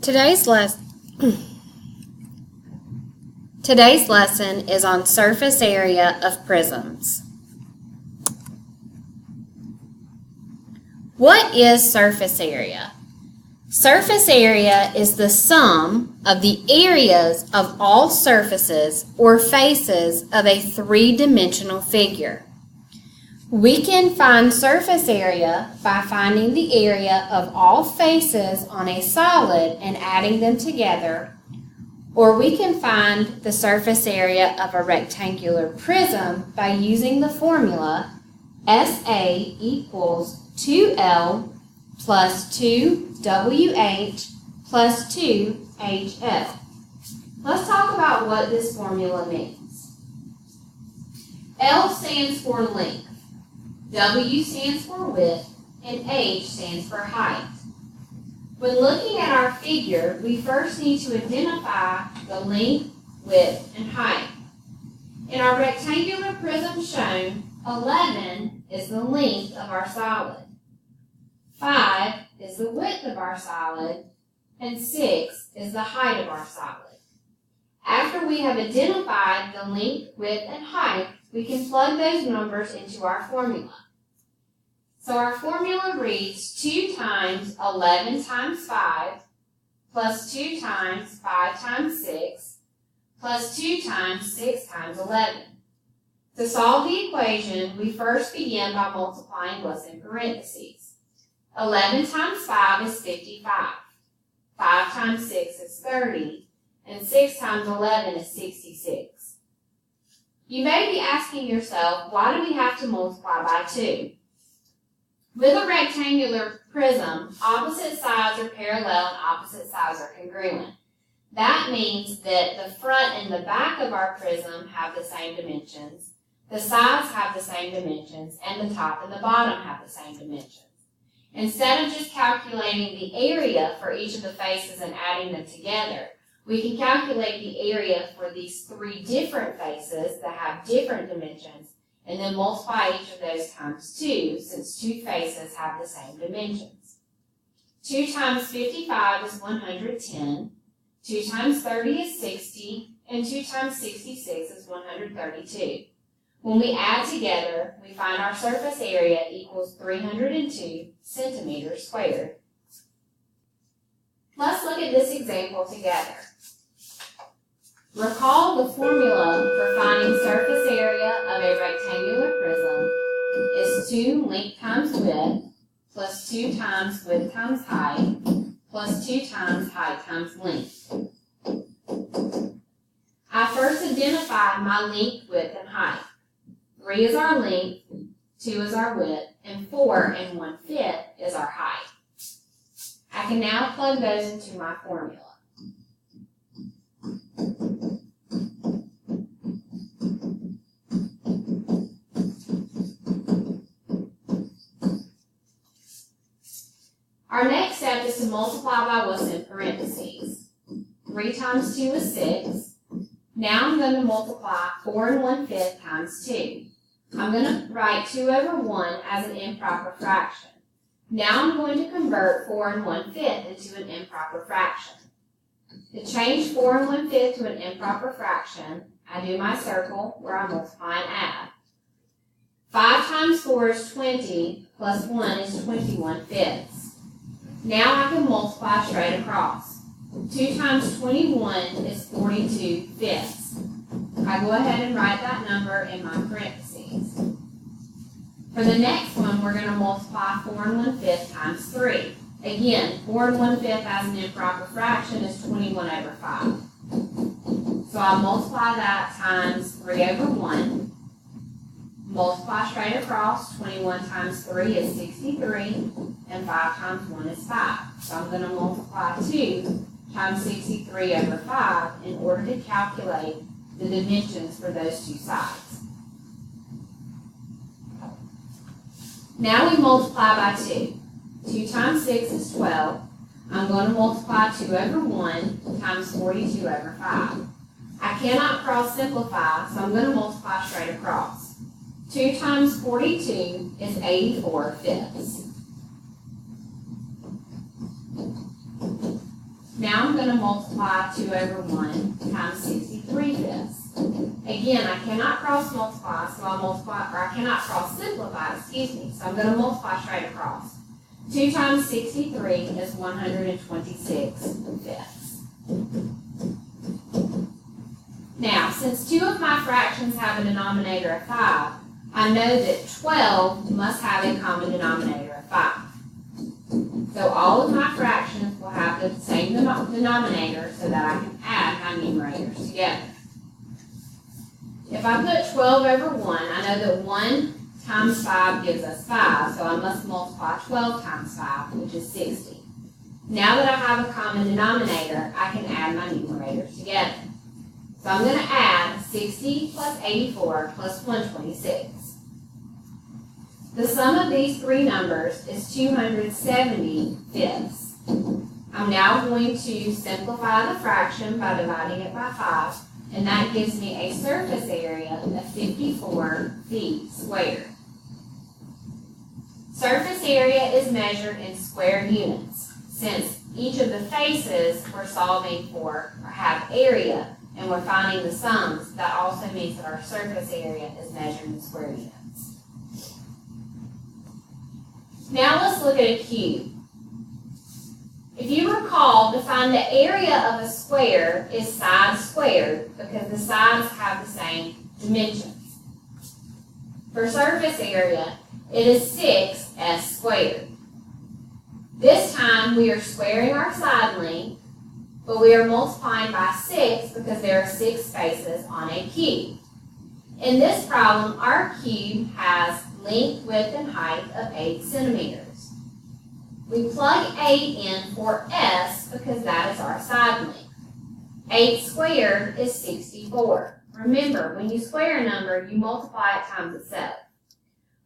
Today's lesson is on surface area of prisms. What is surface area? Surface area is the sum of the areas of all surfaces or faces of a three-dimensional figure. We can find surface area by finding the area of all faces on a solid and adding them together, or we can find the surface area of a rectangular prism by using the formula SA equals 2L plus 2WH plus 2HF. Let's talk about what this formula means. L stands for length, W stands for width, and H stands for height. When looking at our figure, we first need to identify the length, width, and height. In our rectangular prism shown, 11 is the length of our solid, 5 is the width of our solid, and 6 is the height of our solid. After we have identified the length, width, and height, we can plug those numbers into our formula. So our formula reads 2 times 11 times 5 plus 2 times 5 times 6 plus 2 times 6 times 11. To solve the equation, we first begin by multiplying what's in parentheses. 11 times 5 is 55. 5 times 6 is 30. And 6 times 11 is 66. You may be asking yourself, why do we have to multiply by 2? With a rectangular prism, opposite sides are parallel and opposite sides are congruent. That means that the front and the back of our prism have the same dimensions, the sides have the same dimensions, and the top and the bottom have the same dimensions. Instead of just calculating the area for each of the faces and adding them together, we can calculate the area for these 3 different faces that have different dimensions and then multiply each of those times 2, since 2 faces have the same dimensions. 2 times 55 is 110, 2 times 30 is 60, and 2 times 66 is 132. When we add together, we find our surface area equals 302 centimeters squared. Let's look at this example together. Recall the formula for finding surface area of a rectangular prism is 2 length times width plus 2 times width times height plus 2 times height times length. I first identify my length, width, and height. 3 is our length, 2 is our width, and 4 1/5 is our height. I can now plug those into my formula. Our next step is to multiply by what's in parentheses. 3 times 2 is 6. Now I'm going to multiply 4 1/5 times 2. I'm going to write 2 over 1 as an improper fraction. Now I'm going to convert 4 1/5 into an improper fraction. To change 4 1/5 to an improper fraction, I do my circle where I multiply and add. 5 times 4 is 20, plus 1 is 21/5. Now I can multiply straight across. 2 times 21 is 42/5. I go ahead and write that number in my parentheses. For the next one, we're going to multiply 4 1/5 times 3. Again, 4 1/5 as an improper fraction is 21 over 5. So I multiply that times 3 over 1. Multiply straight across. 21 times 3 is 63, and 5 times 1 is 5. So I'm going to multiply 2 times 63 over 5 in order to calculate the dimensions for those 2 sides. Now we multiply by 2. 2 times 6 is 12. I'm going to multiply 2 over 1 times 42 over 5. I cannot cross simplify, so I'm going to multiply straight across. 2 times 42 is 84/5. Now I'm going to multiply 2 over 1 times 63 fifths. Again, I cannot cross multiply, so I'll multiply, or I cannot cross simplify, so I'm going to multiply straight across. 2 times 63 is 126 fifths. Now, since 2 of my fractions have a denominator of 5, I know that 12 must have a common denominator of 5. So all of my fractions will have the same denominator so that I can add my numerators together. If I put 12 over 1, I know that 1 times 5 gives us 5, so I must multiply 12 times 5, which is 60. Now that I have a common denominator, I can add my numerators together. So I'm going to add 60 plus 84 plus 126. The sum of these three numbers is 270 fifths. I'm now going to simplify the fraction by dividing it by 5, and that gives me a surface area of 54 feet squared. Surface area is measured in square units. Since each of the faces we're solving for have area, and we're finding the sums, that also means that our surface area is measured in square units. Now let's look at a cube. If you recall, to find the area of a square is side squared because the sides have the same dimensions. For surface area, it is 6s squared. This time we are squaring our side length, but we are multiplying by 6 because there are 6 faces on a cube. In this problem, our cube has length, width, and height of 8 centimeters. We plug 8 in for s because that is our side length. 8 squared is 64. Remember, when you square a number, you multiply it times itself.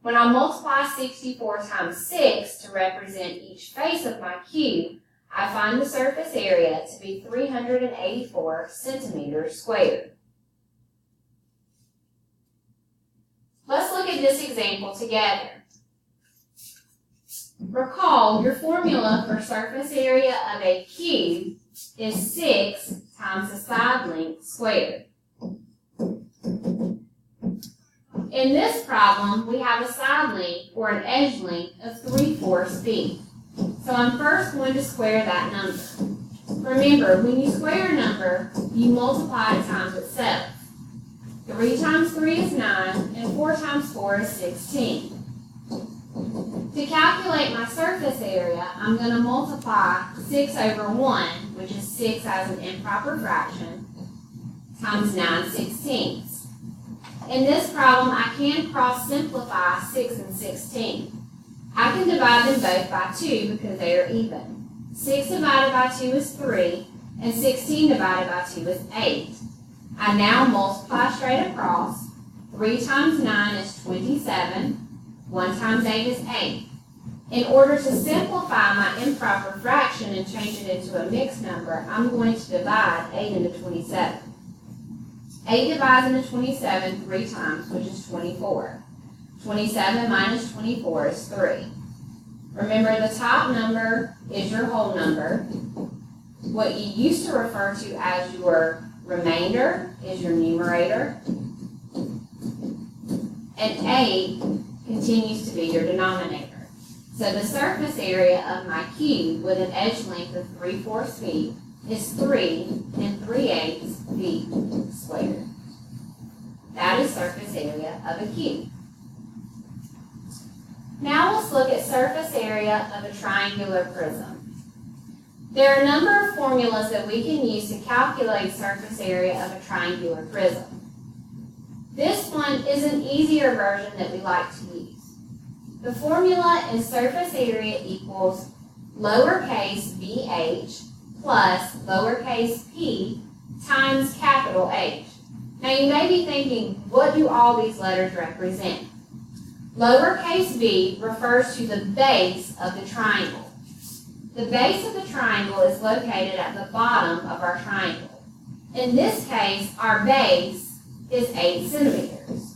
When I multiply 64 times 6 to represent each face of my cube, I find the surface area to be 384 centimeters squared. Let's look at this example together. Recall, your formula for surface area of a cube is 6 times the side length squared. In this problem, we have a side length or an edge length of 3/4 feet. So I'm first going to square that number. Remember, when you square a number, you multiply it times itself. 3 times 3 is 9, and 4 times 4 is 16. To calculate my surface area, I'm going to multiply 6 over 1, which is 6 as an improper fraction, times 9/16. In this problem, I can cross-simplify 6 and 16. I can divide them both by 2 because they are even. 6 divided by 2 is 3, and 16 divided by 2 is 8. I now multiply straight across. 3 times 9 is 27. 1 times 8 is 8. In order to simplify my improper fraction and change it into a mixed number, I'm going to divide 8 into 27. 8 divides into 27 3 times, which is 24. 27 minus 24 is 3. Remember, the top number is your whole number. What you used to refer to as your remainder is your numerator. And 8 continues to be your denominator. So the surface area of my cube with an edge length of 3/4 feet is 3 3/8 feet squared. That is surface area of a cube. Now let's look at surface area of a triangular prism. There are a number of formulas that we can use to calculate surface area of a triangular prism. This one is an easier version that we like to use. The formula is surface area equals lowercase bh plus lowercase p times capital H. Now you may be thinking, what do all these letters represent? Lowercase b refers to the base of the triangle. The base of the triangle is located at the bottom of our triangle. In this case, our base is 8 centimeters.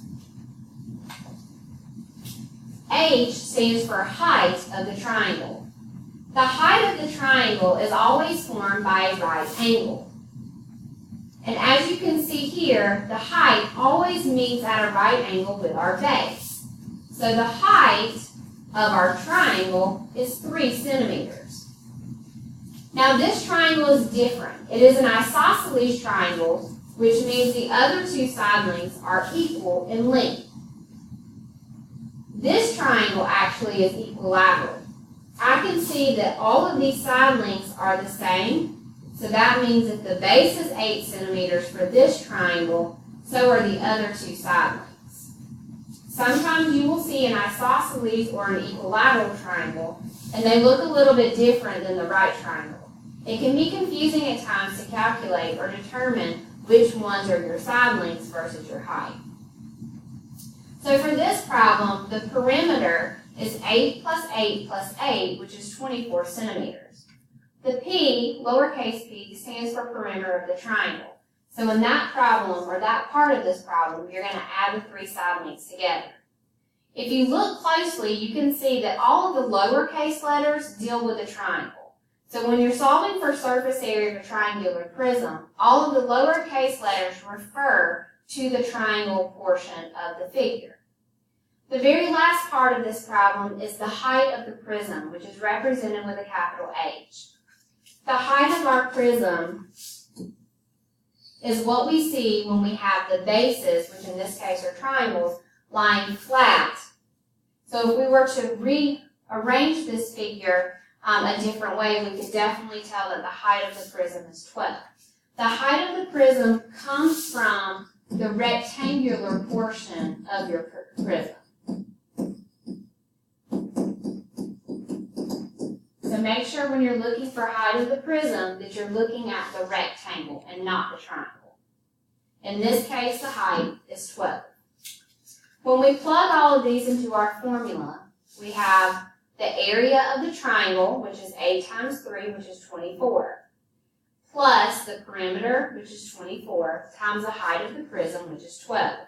H stands for height of the triangle. The height of the triangle is always formed by a right angle. And as you can see here, the height always meets at a right angle with our base. So the height of our triangle is 3 centimeters. Now this triangle is different. It is an isosceles triangle, which means the other 2 side lengths are equal in length. This triangle actually is equilateral. I can see that all of these side lengths are the same. So that means if the base is 8 centimeters for this triangle, so are the other 2 side lengths. Sometimes you will see an isosceles or an equilateral triangle, and they look a little bit different than the right triangle. It can be confusing at times to calculate or determine which ones are your side lengths versus your height. So for this problem, the perimeter is 8 plus 8 plus 8, which is 24 centimeters. The P, lowercase p, stands for perimeter of the triangle. So in that problem, or that part of this problem, you're going to add the 3 side lengths together. If you look closely, you can see that all of the lowercase letters deal with the triangle. So when you're solving for surface area of a triangular prism, all of the lowercase letters refer to the triangle portion of the figure. The very last part of this problem is the height of the prism, which is represented with a capital H. The height of our prism is what we see when we have the bases, which in this case are triangles, lying flat. So if we were to rearrange this figure a different way, we could definitely tell that the height of the prism is 12. The height of the prism comes from the rectangular portion of your prism. So make sure when you're looking for height of the prism that you're looking at the rectangle and not the triangle. In this case, the height is 12. When we plug all of these into our formula, we have the area of the triangle, which is 8 times 3, which is 24, plus the perimeter, which is 24, times the height of the prism, which is 12.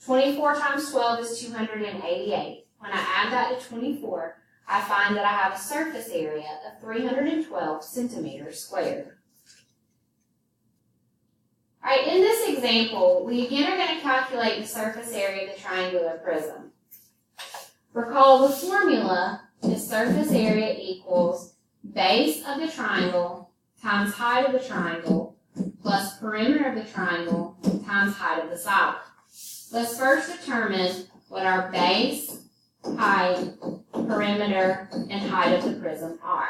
24 times 12 is 288. When I add that to 24, I find that I have a surface area of 312 centimeters squared. All right, in this example, we again are going to calculate the surface area of the triangular prism. Recall the formula is surface area equals base of the triangle times height of the triangle plus perimeter of the triangle times height of the solid. Let's first determine what our base, height, perimeter, and height of the prism are.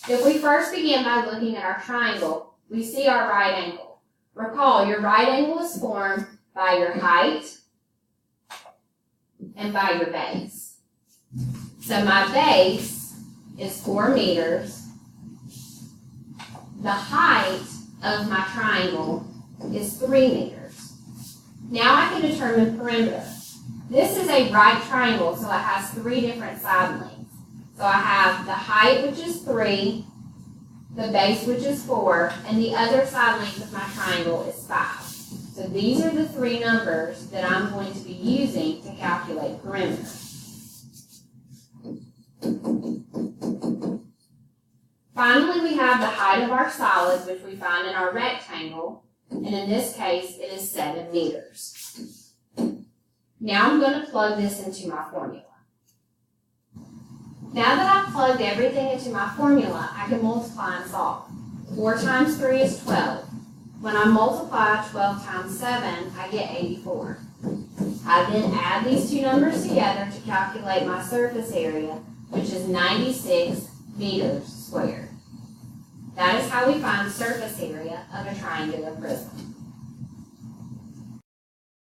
If we first begin by looking at our triangle, we see our right angle. Recall, your right angle is formed by your height and by your base. So my base is 4 meters. The height of my triangle is 3 meters. Now I can determine perimeter. This is a right triangle, so it has 3 different side lengths. So I have the height, which is 3, the base, which is 4, and the other side length of my triangle is 5. So these are the 3 numbers that I'm going to be using to calculate perimeter. Finally, we have the height of our solids, which we find in our rectangle, and in this case, it is 7 meters. Now I'm going to plug this into my formula. Now that I've plugged everything into my formula, I can multiply and solve. 4 times 3 is 12. When I multiply 12 times 7, I get 84. I then add these 2 numbers together to calculate my surface area, which is 96 meters squared. That is how we find surface area of a triangular prism.